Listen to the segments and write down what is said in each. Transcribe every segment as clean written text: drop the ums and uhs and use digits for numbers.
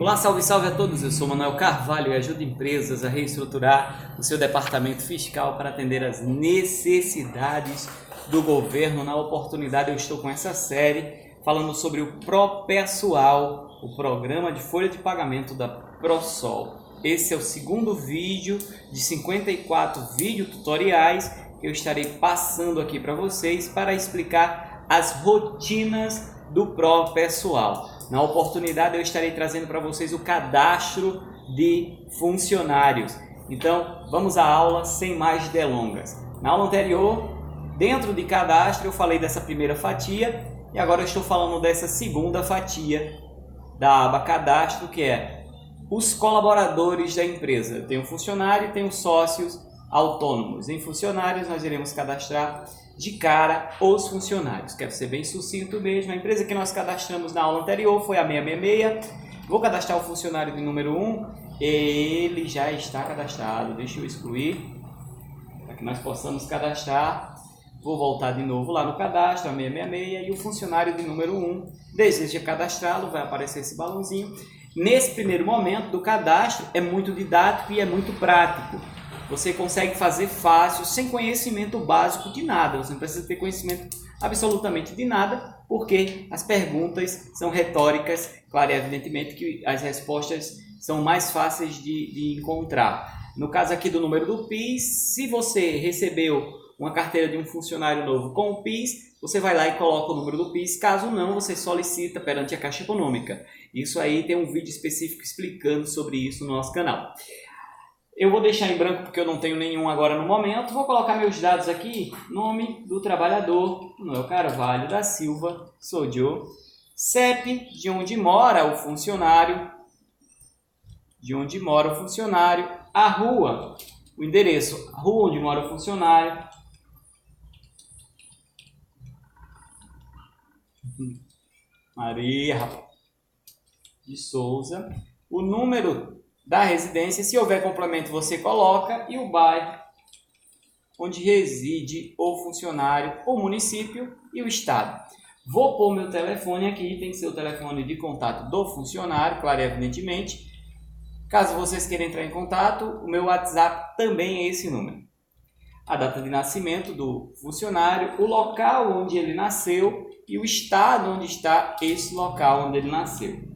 Olá, salve, salve a todos, eu sou Manuel Carvalho e ajudo empresas a reestruturar o seu departamento fiscal para atender às necessidades do governo. Na oportunidade eu estou com essa série falando sobre o ProPessoal, o programa de folha de pagamento da ProSol. Esse é o segundo vídeo de 54 videotutoriais que eu estarei passando aqui para vocês para explicar as rotinas do ProPessoal. Na oportunidade eu estarei trazendo para vocês o cadastro de funcionários. Então vamos à aula sem mais delongas. Na aula anterior, dentro de cadastro, eu falei dessa primeira fatia e agora eu estou falando dessa segunda fatia da aba cadastro, que é os colaboradores da empresa. Tem um funcionário e tem os sócios autônomos. Em funcionários nós iremos cadastrar de cara os funcionários. Quero ser bem sucinto mesmo. A empresa que nós cadastramos na aula anterior foi a 666. Vou cadastrar o funcionário de número 1. Ele já está cadastrado. Deixa eu excluir para que nós possamos cadastrar. Vou voltar de novo lá no cadastro, a 666, e o funcionário de número 1 deseja cadastrá-lo, vai aparecer esse balãozinho. Nesse primeiro momento do cadastro é muito didático e é muito prático. Você consegue fazer fácil, sem conhecimento básico de nada. Você não precisa ter conhecimento absolutamente de nada, porque as perguntas são retóricas. Claro, evidentemente que as respostas são mais fáceis de encontrar. No caso aqui do número do PIS, se você recebeu uma carteira de um funcionário novo com o PIS, você vai lá e coloca o número do PIS. Caso não, você solicita perante a Caixa Econômica. Isso aí tem um vídeo específico explicando sobre isso no nosso canal. Eu vou deixar em branco porque eu não tenho nenhum agora no momento. Vou colocar meus dados aqui. Nome do trabalhador, Manuel Carvalho da Silva, sou Joe. CEP, de onde mora o funcionário. A rua, o endereço, a rua onde mora o funcionário. Maria de Souza. O número da residência, se houver complemento você coloca, e o bairro onde reside o funcionário, o município e o estado. Vou pôr meu telefone aqui, tem que ser o telefone de contato do funcionário, claro, evidentemente. Caso vocês queiram entrar em contato, o meu WhatsApp também é esse número. A data de nascimento do funcionário, o local onde ele nasceu e o estado onde está esse local onde ele nasceu.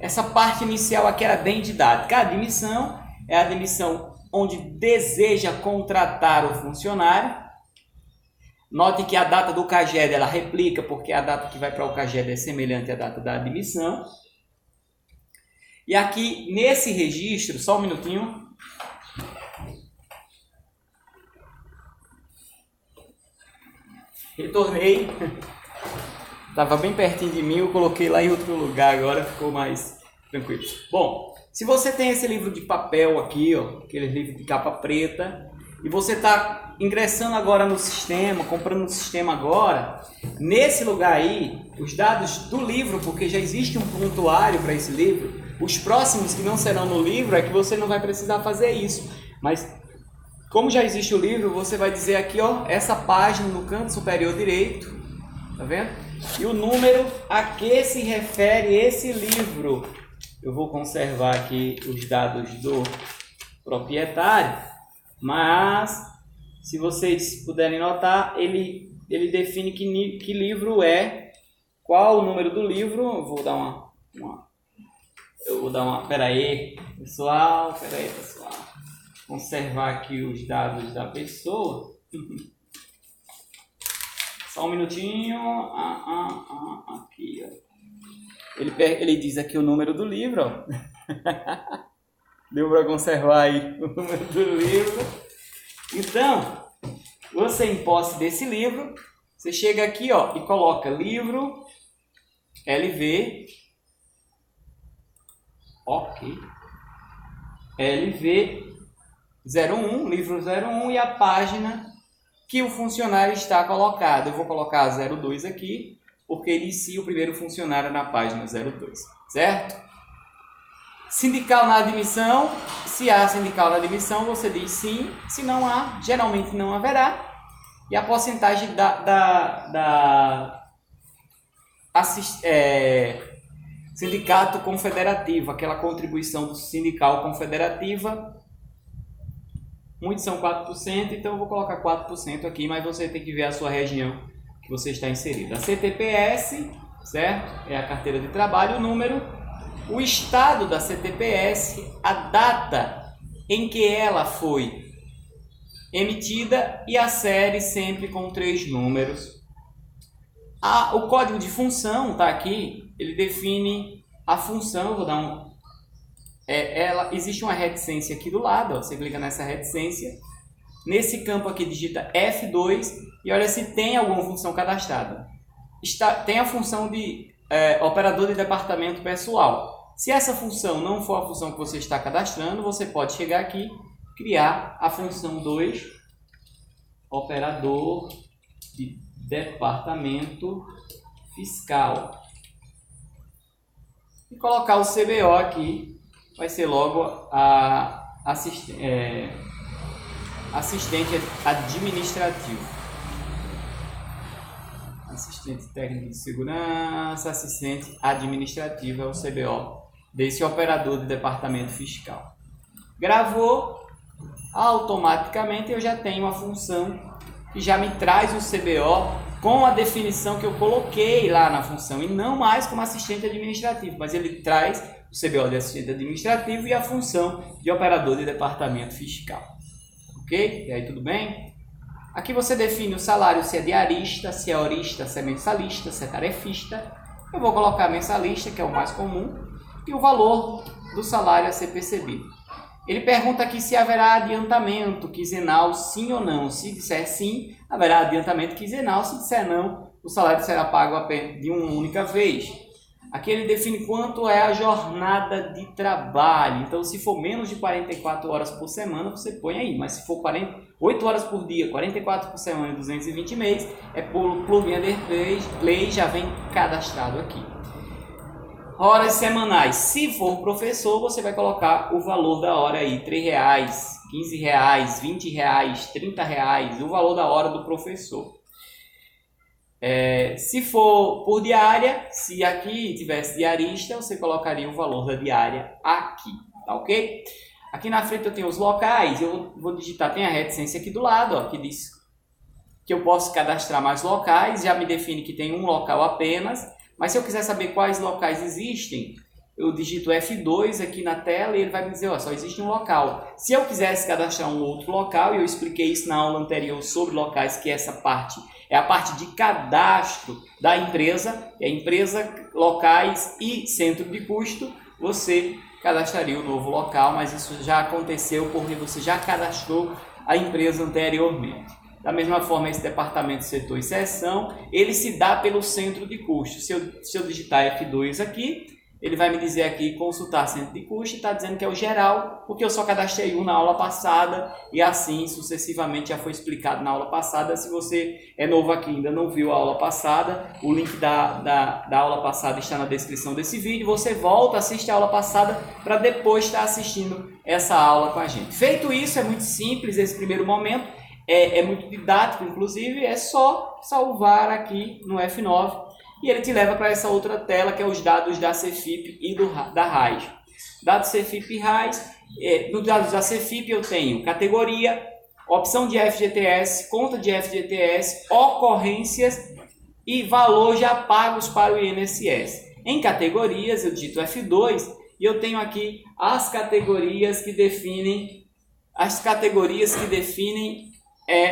Essa parte inicial aqui era bem didática. A admissão é a admissão onde deseja contratar o funcionário. Note que a data do CAGED ela replica, porque a data que vai para o CAGED é semelhante à data da admissão. E aqui nesse registro, só um minutinho. Retornei. Estava bem pertinho de mim, eu coloquei lá em outro lugar, agora ficou mais tranquilo. Bom, se você tem esse livro de papel aqui, ó, aquele livro de capa preta, e você está ingressando agora no sistema, comprando no sistema agora, nesse lugar aí, os dados do livro, porque já existe um prontuário para esse livro, os próximos que não serão no livro é que você não vai precisar fazer isso, mas como já existe o livro, você vai dizer aqui, ó, essa página no canto superior direito, tá vendo? E o número a que se refere esse livro. Eu vou conservar aqui os dados do proprietário, mas se vocês puderem notar, ele define que livro é, qual o número do livro. Eu vou dar uma peraí, pessoal. Conservar aqui os dados da pessoa. Só um minutinho. Aqui, ó. Ele diz aqui o número do livro, ó. Deu para conservar aí o número do livro. Então, você em posse desse livro, você chega aqui, ó, e coloca livro LV. Ok. LV 01, livro 01, e a página que o funcionário está colocado. Eu vou colocar 02 aqui, porque inicia o primeiro funcionário na página 02, certo? Sindical na admissão, se há sindical na admissão, você diz sim, se não há, geralmente não haverá. E a porcentagem Sindicato confederativo, aquela contribuição do sindical confederativa, muitos são 4%, então eu vou colocar 4% aqui, mas você tem que ver a sua região que você está inserido. A CTPS, certo? É a carteira de trabalho, o número, o estado da CTPS, a data em que ela foi emitida e a série sempre com 3 números. O código de função está aqui, ele define a função, eu vou dar um... existe uma reticência aqui do lado, ó, você clica nessa reticência, nesse campo aqui digita F2 e olha se tem alguma função cadastrada. Tem a função de operador de departamento pessoal. Se essa função não for a função que você está cadastrando, você pode chegar aqui, criar a função 2, operador de departamento fiscal. E colocar o CBO aqui, vai ser logo a assistente administrativo. Assistente técnico de segurança, assistente administrativo é o CBO desse operador de departamento fiscal. Gravou, automaticamente eu já tenho a função que já me traz o CBO com a definição que eu coloquei lá na função e não mais como assistente administrativo, mas ele traz o CBO de assistente administrativo e a função de operador de departamento fiscal. Ok? E aí tudo bem? Aqui você define o salário, se é diarista, se é horista, se é mensalista, se é tarefista. Eu vou colocar mensalista, que é o mais comum, e o valor do salário a ser percebido. Ele pergunta aqui se haverá adiantamento quinzenal, sim ou não. Se disser sim, haverá adiantamento quinzenal. Se disser não, o salário será pago apenas de uma única vez. Aqui ele define quanto é a jornada de trabalho. Então, se for menos de 44 horas por semana, você põe aí. Mas se for 8 horas por dia, 44 por semana e 220 mês, é por plugin Play, já vem cadastrado aqui. Horas semanais. Se for professor, você vai colocar o valor da hora aí, R$ 3, R$ 15, R$ 20, R$ 30, o valor da hora do professor. Se for por diária, se aqui tivesse diarista, você colocaria o valor da diária aqui, tá ok? Aqui na frente eu tenho os locais, eu vou digitar, tem a reticência aqui do lado, ó, que diz que eu posso cadastrar mais locais, já me define que tem um local apenas, mas se eu quiser saber quais locais existem, eu digito F2 aqui na tela e ele vai me dizer, ó, só existe um local. Se eu quisesse cadastrar um outro local, e eu expliquei isso na aula anterior sobre locais, que essa parte é a parte de cadastro da empresa, que é empresa, locais e centro de custo, você cadastraria o novo local, mas isso já aconteceu porque você já cadastrou a empresa anteriormente. Da mesma forma, esse departamento, setor e seção, ele se dá pelo centro de custo. Se eu digitar F2 aqui, ele vai me dizer aqui consultar centro de custo e está dizendo que é o geral, porque eu só cadastrei um na aula passada e assim sucessivamente já foi explicado na aula passada. Se você é novo aqui e ainda não viu a aula passada, o link da aula passada está na descrição desse vídeo. Você volta, assiste a aula passada para depois estar assistindo essa aula com a gente. Feito isso, é muito simples esse primeiro momento, é muito didático, inclusive, é só salvar aqui no F9. E ele te leva para essa outra tela, que é os dados da Cefip e da RAIS. Dados Cefip e RAIS. Nos dados da Cefip eu tenho categoria, opção de FGTS, conta de FGTS, ocorrências e valor já pagos para o INSS. Em categorias eu digito F2 e eu tenho aqui as categorias que definem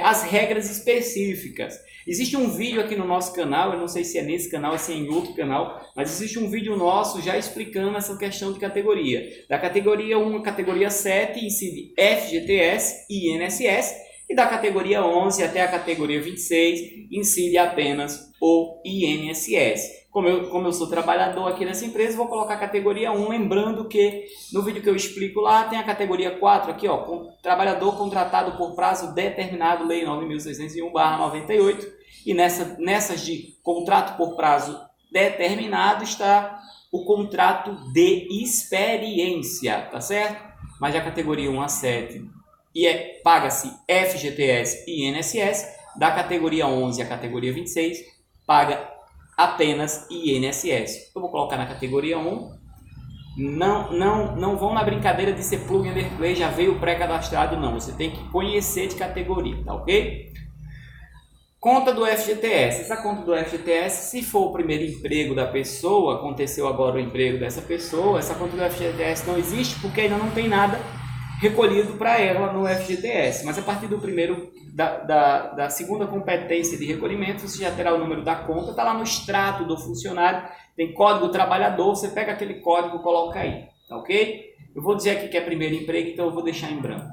as regras específicas. Existe um vídeo aqui no nosso canal, eu não sei se é nesse canal ou se é em outro canal, mas existe um vídeo nosso já explicando essa questão de categoria. Da categoria 1 à categoria 7 incide FGTS e INSS, e da categoria 11 até a categoria 26 incide apenas o INSS. Como eu sou trabalhador aqui nessa empresa, vou colocar a categoria 1, lembrando que no vídeo que eu explico lá, tem a categoria 4 aqui, ó, trabalhador contratado por prazo determinado, Lei 9.601/98, e nessas de contrato por prazo determinado está o contrato de experiência, tá certo? Mas a categoria 1 a 7 paga-se FGTS e INSS, da categoria 11 à categoria 26, paga apenas INSS. Eu vou colocar na categoria 1. Não vão na brincadeira de ser plug and play, já veio pré-cadastrado, não. Você tem que conhecer de categoria, tá ok? Conta do FGTS. Essa conta do FGTS, se for o primeiro emprego da pessoa, aconteceu agora o emprego dessa pessoa, essa conta do FGTS não existe porque ainda não tem nada recolhido para ela no FGTS. Mas a partir do primeiro, da segunda competência de recolhimento, você já terá o número da conta, está lá no extrato do funcionário, tem código trabalhador, você pega aquele código e coloca aí, tá ok? Eu vou dizer aqui que é primeiro emprego, então eu vou deixar em branco.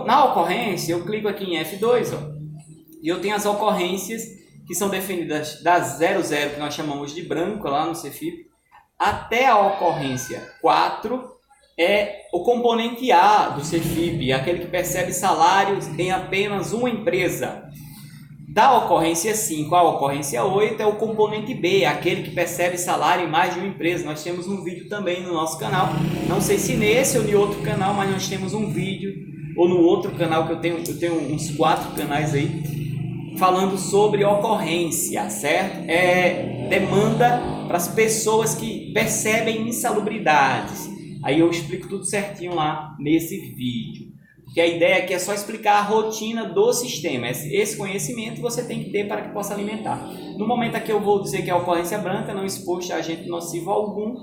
Na ocorrência, eu clico aqui em F2, ó, e eu tenho as ocorrências que são definidas da 00, que nós chamamos de branco lá no CFIP, até a ocorrência 4, é o componente A do CFIP, aquele que percebe salários em apenas uma empresa. Da ocorrência 5 à ocorrência 8 é o componente B, aquele que percebe salário em mais de uma empresa. Nós temos um vídeo também no nosso canal, não sei se nesse ou em outro canal, mas nós temos um vídeo, ou no outro canal que eu tenho uns 4 canais aí, falando sobre ocorrência, certo? É demanda para as pessoas que percebem insalubridades. Aí eu explico tudo certinho lá nesse vídeo. Porque a ideia aqui é só explicar a rotina do sistema. Esse conhecimento você tem que ter para que possa alimentar. No momento aqui eu vou dizer que é a ocorrência branca, não exposto a agente nocivo algum.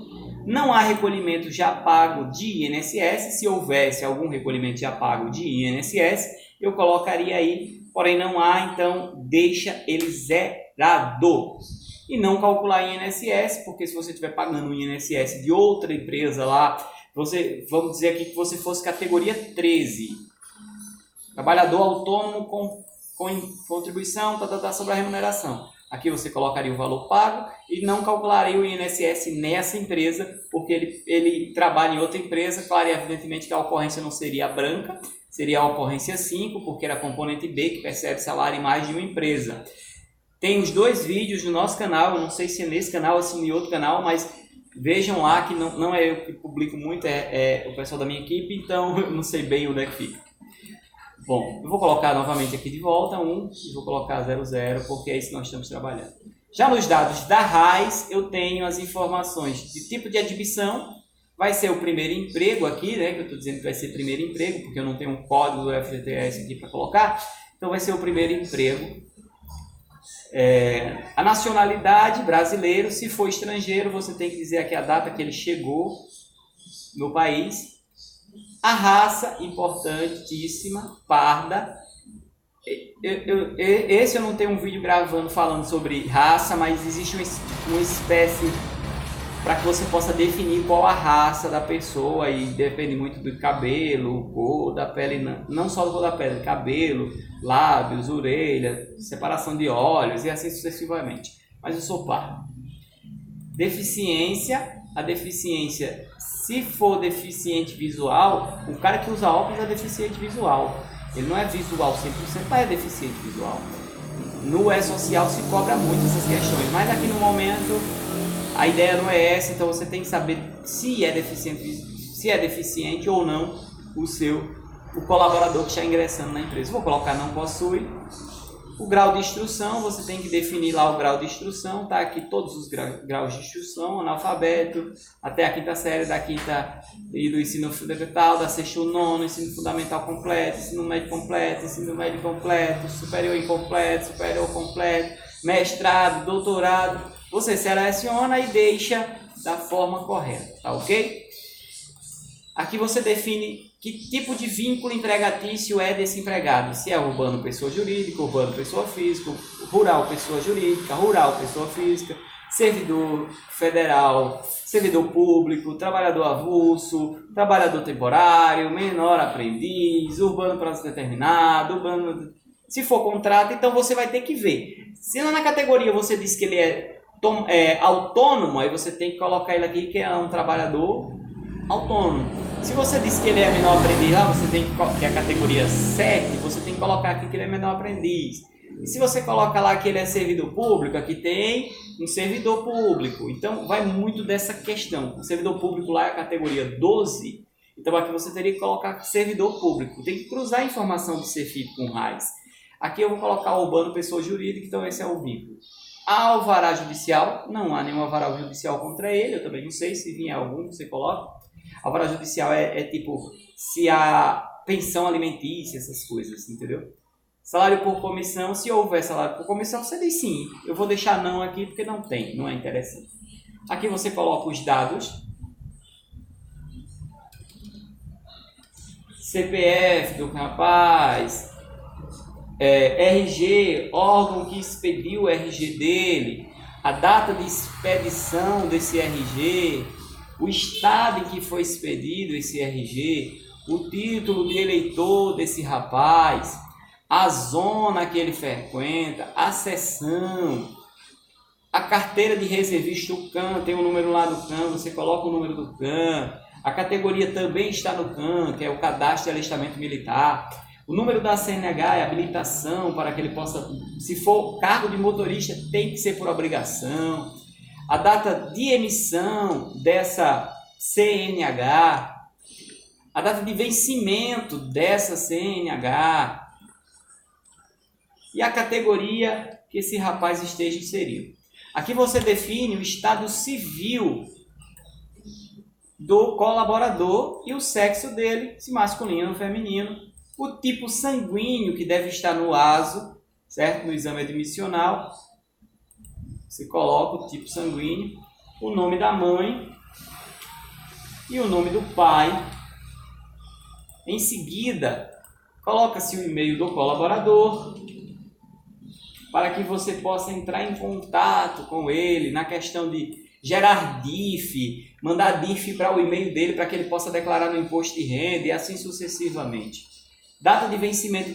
Não há recolhimento já pago de INSS. Se houvesse algum recolhimento já pago de INSS, eu colocaria aí. Porém não há, então deixa ele zerado. E não calcular INSS, porque se você estiver pagando um INSS de outra empresa lá, vamos dizer aqui que você fosse categoria 13, trabalhador autônomo com contribuição sobre a remuneração. Aqui você colocaria o valor pago e não calcularia o INSS nessa empresa, porque ele trabalha em outra empresa. Claro, evidentemente que a ocorrência não seria branca, seria a ocorrência 5, porque era componente B, que percebe salário em mais de uma empresa. Tem os 2 vídeos no nosso canal, eu não sei se é nesse canal ou se é em outro canal, mas vejam lá que não é eu que publico muito, é o pessoal da minha equipe, então eu não sei bem onde é que fica. Bom, eu vou colocar novamente aqui de volta 1 e vou colocar 00, porque é isso que nós estamos trabalhando. Já nos dados da RAIS, eu tenho as informações de tipo de admissão, vai ser o primeiro emprego aqui, né, que eu estou dizendo que vai ser primeiro emprego, porque eu não tenho um código do FGTS aqui para colocar, então vai ser o primeiro emprego. A nacionalidade, brasileiro. Se for estrangeiro, você tem que dizer aqui a data que ele chegou no país. A raça, importantíssima, parda. Esse eu não tenho um vídeo gravando falando sobre raça, mas existe uma espécie para que você possa definir qual a raça da pessoa, e depende muito do cabelo, cor da pele, não só do cor da pele, cabelo, lábios, orelhas, separação de olhos e assim sucessivamente. Mas eu sou pardo. Deficiência, a deficiência, se for deficiente visual, o cara que usa óculos é deficiente visual. Ele não é visual 100%, mas é deficiente visual. No E-Social se cobra muito essas questões, mas aqui no momento a ideia não é essa, então você tem que saber se é deficiente ou não o colaborador que está ingressando na empresa. Vou colocar não possui. O grau de instrução, você tem que definir lá o grau de instrução, tá aqui todos os graus de instrução, analfabeto, até a quinta série, da quinta e do ensino fundamental, da sexta ao nono, ensino fundamental completo, ensino médio completo, superior incompleto, superior completo, mestrado, doutorado. Você seleciona e deixa da forma correta, tá ok? Aqui você define que tipo de vínculo empregatício é desse empregado. Se é urbano, pessoa jurídica, urbano, pessoa física, rural, pessoa jurídica, rural, pessoa física, servidor federal, servidor público, trabalhador avulso, trabalhador temporário, menor aprendiz, urbano prazo determinado, urbano... Se for contrato, então você vai ter que ver. Se lá na categoria você diz que ele é autônomo, aí você tem que colocar ele aqui que é um trabalhador autônomo. Se você diz que ele é menor aprendiz, lá você tem que é a categoria 7, você tem que colocar aqui que ele é menor aprendiz. E se você coloca lá que ele é servidor público, aqui tem um servidor público. Então vai muito dessa questão. O servidor público lá é a categoria 12, então aqui você teria que colocar servidor público. Tem que cruzar a informação do CFIP com RAIS. Aqui eu vou colocar urbano, pessoa jurídica, então esse é o vínculo. Alvará judicial, não há nenhum alvará judicial contra ele, eu também não sei, se vier algum, você coloca. Alvará judicial é tipo, se há pensão alimentícia, essas coisas, entendeu? Salário por comissão, se houver salário por comissão, você diz sim. Eu vou deixar não aqui porque não tem, não é interessante. Aqui você coloca os dados. CPF do rapaz, RG, órgão que expediu o RG dele, a data de expedição desse RG, o estado em que foi expedido esse RG, o título de eleitor desse rapaz, a zona que ele frequenta, a seção, a carteira de reservista, o CAN, tem um número lá do CAN, você coloca o número do CAN, a categoria também está no CAN, que é o cadastro de alistamento militar, o número da CNH é habilitação para que ele possa, se for cargo de motorista, tem que ser por obrigação, a data de emissão dessa CNH, a data de vencimento dessa CNH e a categoria que esse rapaz esteja inserido. Aqui você define o estado civil do colaborador e o sexo dele, se masculino ou feminino, o tipo sanguíneo que deve estar no ASO, certo? No exame admissional, você coloca o tipo sanguíneo, o nome da mãe e o nome do pai. Em seguida, coloca-se o e-mail do colaborador para que você possa entrar em contato com ele na questão de gerar DIF, mandar DIF para o e-mail dele para que ele possa declarar no imposto de renda e assim sucessivamente. Data de vencimento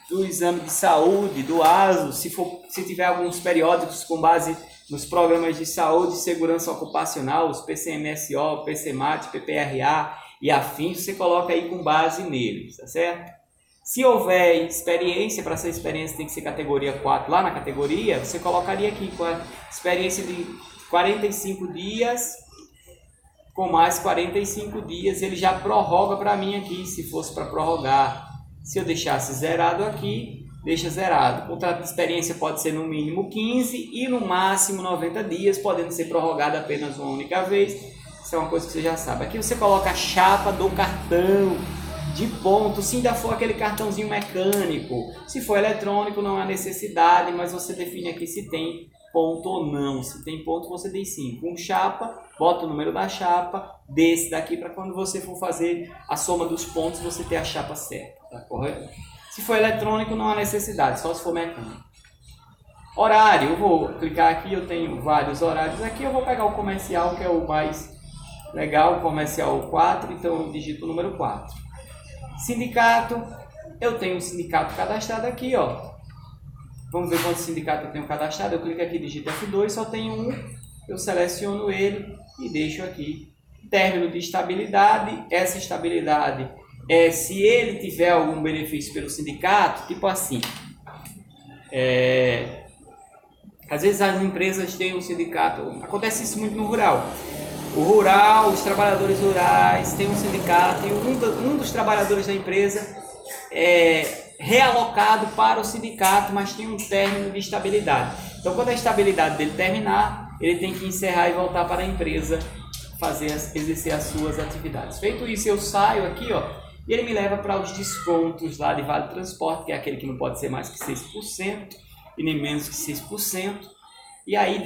do exame de saúde, do ASO, se tiver alguns periódicos com base nos programas de saúde e segurança ocupacional, os PCMSO, PCMAT, PPRA e afins, você coloca aí com base neles, tá certo? Se houver experiência, para essa experiência tem que ser categoria 4, lá na categoria, você colocaria aqui com a experiência de 45 dias, com mais 45 dias, ele já prorroga para mim aqui, se fosse para prorrogar. Se eu deixasse zerado aqui, deixa zerado. O contrato de experiência pode ser no mínimo 15 e no máximo 90 dias, podendo ser prorrogado apenas uma única vez. Isso é uma coisa que você já sabe. Aqui você coloca a chapa do cartão de ponto, se ainda for aquele cartãozinho mecânico. Se for eletrônico, não há necessidade, mas você define aqui se tem ponto ou não. Se tem ponto, você diz sim. Com chapa, bota o número da chapa, desse daqui, para quando você for fazer a soma dos pontos, você ter a chapa certa, tá correto? Se for eletrônico, não há necessidade, só se for mecânico. Horário, eu vou clicar aqui, eu tenho vários horários aqui, eu vou pegar o comercial, que é o mais legal, o comercial 4, então eu digito o número 4. Sindicato, eu tenho um sindicato cadastrado aqui, ó. Vamos ver quantos sindicatos eu tenho cadastrado. Eu clico aqui, digito F2, só tenho um. Eu seleciono ele e deixo aqui. Término de estabilidade. Essa estabilidade é se ele tiver algum benefício pelo sindicato, tipo assim. Às vezes as empresas têm um sindicato. Acontece isso muito no rural. O rural, os trabalhadores rurais têm um sindicato e um dos trabalhadores da empresa é realocado para o sindicato, mas tem um término de estabilidade. Então, quando a estabilidade dele terminar, ele tem que encerrar e voltar para a empresa exercer as suas atividades. Feito isso, eu saio aqui, ó, e ele me leva para os descontos lá de Vale Transporte, que é aquele que não pode ser mais que 6% e nem menos que 6%. E aí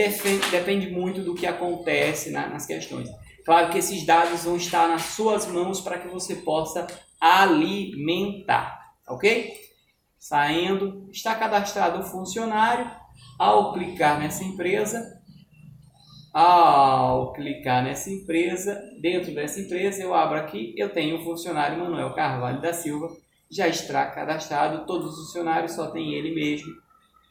depende muito do que acontece nas questões. Claro que esses dados vão estar nas suas mãos para que você possa alimentar, ok? Saindo, está cadastrado o funcionário. Ao clicar nessa empresa, dentro dessa empresa eu abro aqui, eu tenho o funcionário Manuel Carvalho da Silva, já está cadastrado, todos os funcionários, só tem ele mesmo.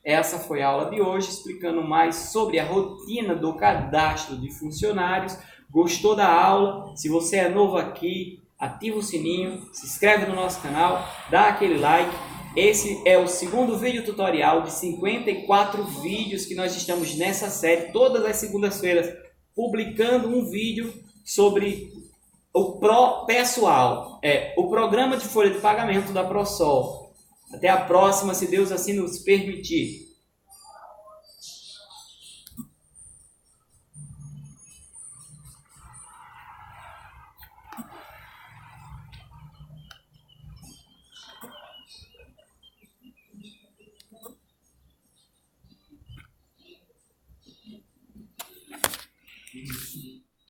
Essa foi a aula de hoje, explicando mais sobre a rotina do cadastro de funcionários. Gostou da aula? Se você é novo aqui, ativa o sininho, se inscreve no nosso canal, dá aquele like. Esse é o segundo vídeo tutorial de 54 vídeos que nós estamos nessa série, todas as segundas-feiras, publicando um vídeo sobre o ProPessoal, o programa de folha de pagamento da ProSol. Até a próxima, se Deus assim nos permitir. Isso.